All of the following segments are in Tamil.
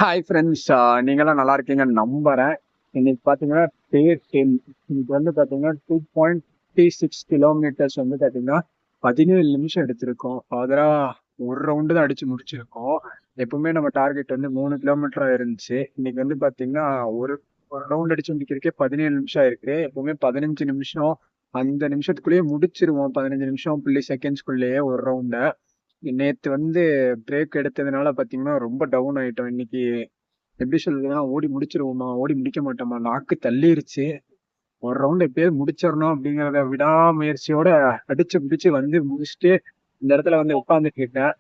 ஹாய் ஃப்ரெண்ட்ஸ், நீங்களாம் நல்லா இருக்கீங்கன்னு நம்புறேன். இன்னைக்கு பார்த்தீங்கன்னா டே 10. இன்னைக்கு வந்து பார்த்தீங்கன்னா 2.36 கிலோமீட்டர்ஸ் வந்து பார்த்தீங்கன்னா 17 நிமிஷம் எடுத்திருக்கோம். ஒரு ரவுண்டு தான் அடிச்சு முடிச்சிருக்கோம். எப்பவுமே நம்ம டார்கெட் வந்து 3 கிலோமீட்டரா இருந்துச்சு. இன்னைக்கு வந்து பார்த்தீங்கன்னா ஒரு ஒரு ரவுண்ட் அடிச்சு முடிக்கிறதுக்கே 17 நிமிஷம் ஆயிருக்கு. எப்பவுமே 15 நிமிஷம், அந்த நிமிஷத்துக்குள்ளேயே முடிச்சிருவோம். 15 நிமிஷம் புள்ளி செகண்ட்ஸ்குள்ளேயே ஒரு ரவுண்ட. நேத்து வந்து பிரேக் எடுத்ததுனால பாத்தீங்கன்னா ரொம்ப டவுன் ஆயிட்டோம். இன்னைக்கு எப்படி சொல்றதுன்னா, ஓடி முடிச்சிருவோமா ஓடி முடிக்க மாட்டோமா நாக்கு தள்ளிருச்சு. ஒரு ரவுண்ட் எப்படியாவது முடிச்சிடணும் அப்படிங்கறத விடாமுயற்சியோட அடிச்சு பிடிச்சு வந்து முடிச்சுட்டு இந்த இடத்துல வந்து உட்கார்ந்துட்டு இருக்கேன்.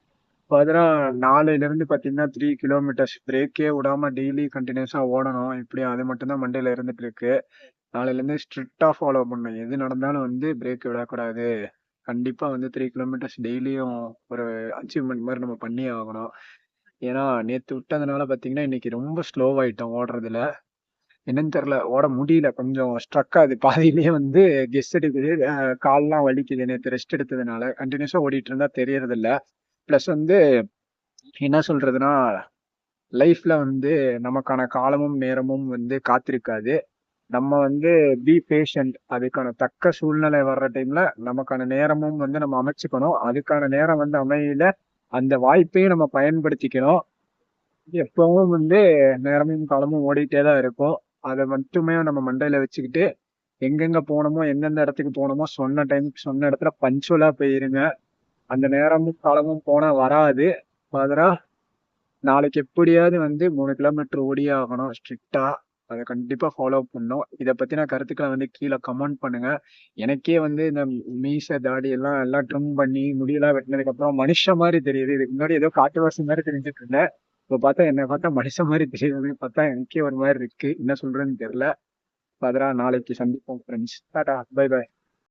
பார்த்தா 4ல இருந்து பாத்தீங்கன்னா 3 கிலோமீட்டர்ஸ் பிரேக்கே விடாம டெய்லி கண்டினியூஸா ஓடணும். இப்படி அது மட்டும் தான் மண்டையில இருந்துட்டு இருக்கு. நாளைல இருந்து ஸ்ட்ரிக்டா ஃபாலோ பண்ணணும். எது நடந்தாலும் வந்து பிரேக் விடக்கூடாது. கண்டிப்பா வந்து 3 கிலோமீட்டர்ஸ் டெய்லியும் ஒரு அச்சீவ்மெண்ட் மாதிரி நம்ம பண்ணியே ஆகணும். ஏன்னா நேத்து விட்டதுனால பாத்தீங்கன்னா இன்னைக்கு ரொம்ப ஸ்லோவாயிட்டோம் ஓடுறதுல. என்னன்னு தெரியல, ஓட முடியல, கொஞ்சம் ஸ்ட்ரக் ஆகுது பாதியிலேயே வந்து. கெஸ் எடுக்குது, கால்லாம் வலிக்குது. நேத்து ரெஸ்ட் எடுத்ததுனால கண்டினியூஸா ஓடிட்டு இருந்தா தெரியறது இல்ல. பிளஸ் வந்து என்ன சொல்றதுன்னா, லைஃப்ல வந்து நமக்கான காலமும் நேரமும் வந்து காத்திருக்காது. நம்ம வந்து பி பேஷண்ட். அதுக்கான தக்க சூழ்நிலை வர்ற டைம்ல நமக்கான நேரமும் வந்து நம்ம அமைச்சுக்கணும். அதுக்கான நேரம் வந்து அமையல, அந்த வாய்ப்பையும் நம்ம பயன்படுத்திக்கணும். எப்பவும் வந்து நேரமும் காலமும் ஓடிட்டே தான் இருக்கும். அதை மட்டுமே நம்ம மண்டையில வச்சுக்கிட்டு எங்கெங்க போகணுமோ, எந்தெந்த இடத்துக்கு போகணுமோ சொன்ன டைமுக்கு சொன்ன இடத்துல பஞ்சுவலா போயிருங்க. அந்த நேரமும் காலமும் போனா வராது. பதிலா நாளைக்கு எப்படியாவது வந்து 3 கிலோமீட்டர் ஓடியே ஆகணும் ஸ்ட்ரிக்டா. அதை கண்டிப்பா ஃபாலோ பண்ணணும். இதை பத்தின கருத்துக்களை வந்து கீழே கமெண்ட் பண்ணுங்க. எனக்கே வந்து இந்த மீச தாடி எல்லாம் ட்ரிம் பண்ணி முடியெல்லாம் வெட்டினதுக்கு அப்புறம் மனுஷன் மாதிரி தெரியுது. இதுக்கு முன்னாடி ஏதோ காட்டுவாசி மாதிரி தெரிஞ்சுட்டு இருந்தேன். இப்ப பார்த்தா என்ன பார்த்தா மனுஷன் மாதிரி தெரியுது. பார்த்தா எனக்கே ஒரு மாதிரி இருக்கு. என்ன சொல்றேன்னு தெரியல. பதிலா நாளைக்கு சந்திப்போம் ஃப்ரெண்ட்ஸ். Tata, by by.